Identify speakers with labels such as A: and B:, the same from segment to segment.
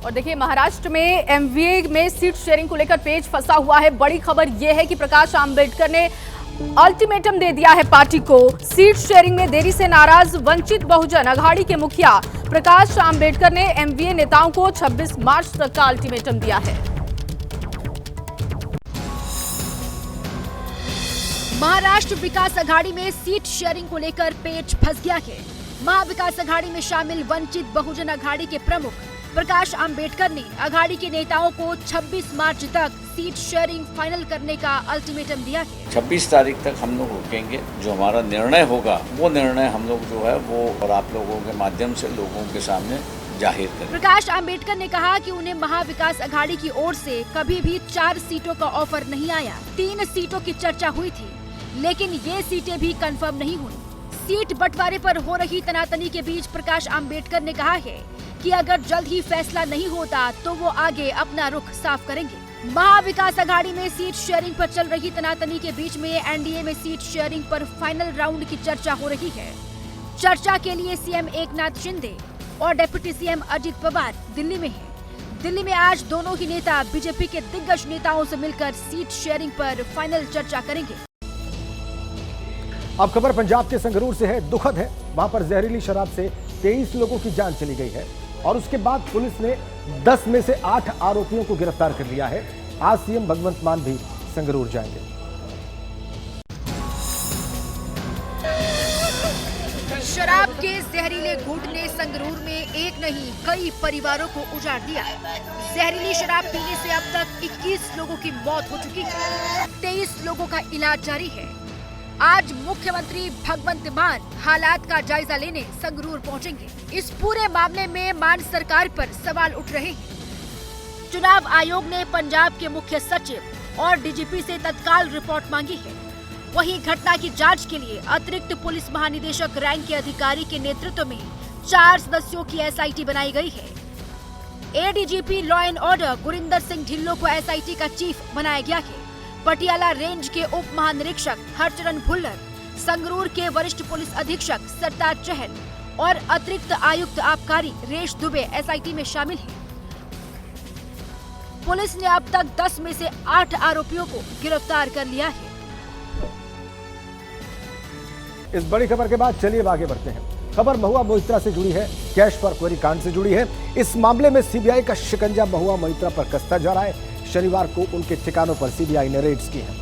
A: और देखिए, महाराष्ट्र में एमवीए में सीट शेयरिंग को लेकर पेच फंसा हुआ है। बड़ी खबर यह है कि प्रकाश आंबेडकर ने अल्टीमेटम दे दिया है पार्टी को। सीट शेयरिंग में देरी से नाराज वंचित बहुजन अघाड़ी के मुखिया प्रकाश आंबेडकर ने एमवीए नेताओं को 26 मार्च तक का अल्टीमेटम दिया है।
B: महाराष्ट्र विकास अघाड़ी में सीट शेयरिंग को लेकर पेच फंस गया है। महाविकास अघाड़ी में शामिल वंचित बहुजन अघाड़ी के प्रमुख प्रकाश आंबेडकर ने अघाड़ी के नेताओं को 26 मार्च तक सीट शेयरिंग फाइनल करने का अल्टीमेटम दिया है।
C: 26 तारीख तक हम लोग रुकेंगे। जो हमारा निर्णय होगा वो निर्णय हम लोग जो है वो और आप लोगों के माध्यम से लोगों के सामने जाहिर करें।
B: प्रकाश आंबेडकर ने कहा कि उन्हें महाविकास अघाड़ी की ओर से कभी भी 4 सीटों का ऑफर नहीं आया। 3 सीटों की चर्चा हुई थी, लेकिन ये सीटें भी कंफर्म नहीं हुई। सीट बंटवारे पर हो रही तनातनी के बीच प्रकाश आंबेडकर ने कहा है कि अगर जल्द ही फैसला नहीं होता तो वो आगे अपना रुख साफ करेंगे। महाविकास अघाड़ी में सीट शेयरिंग पर चल रही तनातनी के बीच में एनडीए में सीट शेयरिंग पर फाइनल राउंड की चर्चा हो रही है। चर्चा के लिए सीएम एकनाथ शिंदे और डिप्टी सीएम अजित पवार दिल्ली में हैं। दिल्ली में आज दोनों ही नेता बीजेपी के दिग्गज नेताओं से मिलकर सीट शेयरिंग पर फाइनल चर्चा करेंगे।
D: अब खबर पंजाब के संगरूर से है। दुखद है, वहां पर जहरीली शराब से 23 लोगों की जान चली गई है और उसके बाद पुलिस ने 10 में से 8 आरोपियों को गिरफ्तार कर लिया है। आज सीएम भगवंत मान भी संगरूर जाएंगे।
B: शराब के जहरीले घूंट ने संगरूर में एक नहीं कई परिवारों को उजाड़ दिया। जहरीली शराब पीने से अब तक 21 लोगों की मौत हो चुकी है। 23 लोगों का इलाज जारी है। आज मुख्यमंत्री भगवंत मान हालात का जायजा लेने संगरूर पहुंचेंगे। इस पूरे मामले में मान सरकार पर सवाल उठ रहे हैं। चुनाव आयोग ने पंजाब के मुख्य सचिव और डीजीपी से तत्काल रिपोर्ट मांगी है। वहीं घटना की जांच के लिए अतिरिक्त पुलिस महानिदेशक रैंक के अधिकारी के नेतृत्व में 4 सदस्यों की एसआईटी बनाई गई है। ADGP law and order Gurinder Singh Dhillon को एसआईटी का चीफ बनाया गया है। पटियाला रेंज के उप महानिरीक्षक हरचरण भुल्लर, संगरूर के वरिष्ठ पुलिस अधीक्षक सरताज चहल और अतिरिक्त आयुक्त आबकारी रेश दुबे एसआईटी में शामिल हैं। पुलिस ने अब तक 10 में से 8 आरोपियों को गिरफ्तार कर लिया है।
D: इस बड़ी खबर के बाद चलिए आगे बढ़ते हैं। खबर महुआ मोइत्रा से जुड़ी है, कैश फॉर क्वेरी कांड से जुड़ी है। इस मामले में सीबीआई का शिकंजा महुआ मोइत्रा पर कसता जा रहा है। शनिवार को उनके ठिकानों पर सीबीआई ने रेड्स की हैं।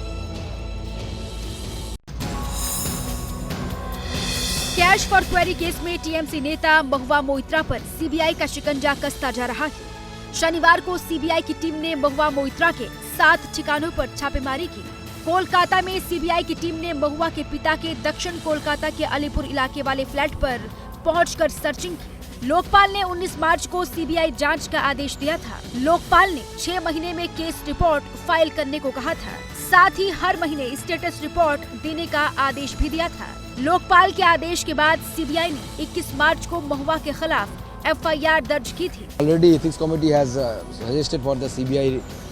B: कैश फॉर क्वेरी केस में टीएमसी नेता महुआ मोइत्रा पर सीबीआई का शिकंजा कसता जा रहा है। शनिवार को सीबीआई की टीम ने महुआ मोइत्रा के 7 ठिकानों पर छापेमारी की। कोलकाता में सीबीआई की टीम ने महुआ के पिता के दक्षिण कोलकाता के अलीपुर इलाके वाले फ्लैट पर पहुंचकर सर्चिंग की। लोकपाल ने 19 मार्च को सीबीआई जांच का आदेश दिया था। लोकपाल ने 6 महीने में केस रिपोर्ट फाइल करने को कहा था। साथ ही हर महीने स्टेटस रिपोर्ट देने का आदेश भी दिया था। लोकपाल के आदेश के बाद सीबीआई ने 21 मार्च को महुआ के खिलाफ एफआईआर दर्ज की थी।
E: Already ethics committee has suggested for the CBI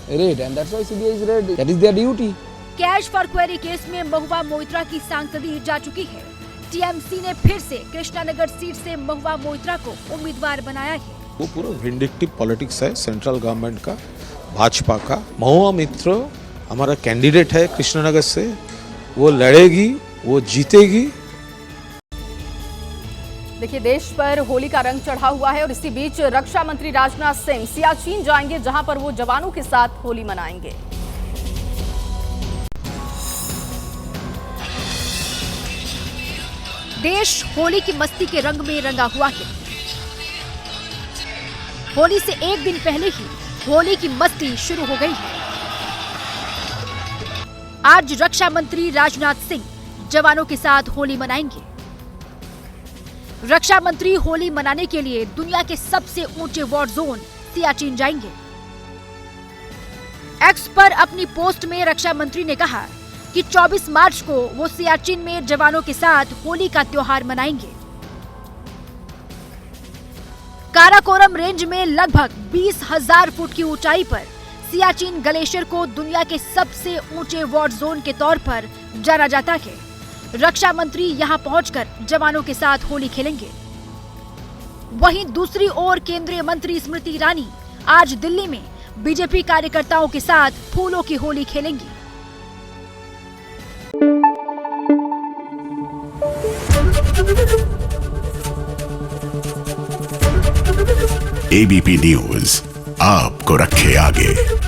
E: raid and that's why CBI is raid. That is their duty.
B: Cash for query case में महुआ मोइत्रा की सांसदी जा चुकी है। टीएमसी ने फिर से कृष्णानगर सीट से महुआ मोइत्रा को उम्मीदवार बनाया है।
F: वो पूरा विंडिक्टिव पॉलिटिक्स है सेंट्रल गवर्नमेंट का, भाजपा का। महुआ मोइत्रा हमारा कैंडिडेट है कृष्णानगर से, वो लड़ेगी, वो जीतेगी।
A: देखिए, देश पर होली का रंग चढ़ा हुआ है और इसी बीच रक्षा मंत्री राजनाथ सिंह सियाचिन जाएंगे, जहां पर वो जवानों के साथ होली मनाएंगे।
B: देश होली की मस्ती के रंग में रंगा हुआ है। होली से एक दिन पहले ही होली की मस्ती शुरू हो गई है। आज रक्षा मंत्री राजनाथ सिंह जवानों के साथ होली मनाएंगे। रक्षा मंत्री होली मनाने के लिए दुनिया के सबसे ऊंचे वॉर जोन सियाचिन जाएंगे। एक्स पर अपनी पोस्ट में रक्षा मंत्री ने कहा कि 24 मार्च को वो सियाचिन में जवानों के साथ होली का त्योहार मनाएंगे। काराकोरम रेंज में लगभग 20,000 फुट की ऊंचाई पर सियाचिन ग्लेशियर को दुनिया के सबसे ऊंचे वॉर जोन के तौर पर जाना जाता है। रक्षा मंत्री यहां पहुंचकर जवानों के साथ होली खेलेंगे। वहीं दूसरी ओर केंद्रीय मंत्री स्मृति ईरानी आज दिल्ली में बीजेपी कार्यकर्ताओं के साथ फूलों की होली खेलेंगी।
G: एबीपी न्यूज आपको रखे आगे।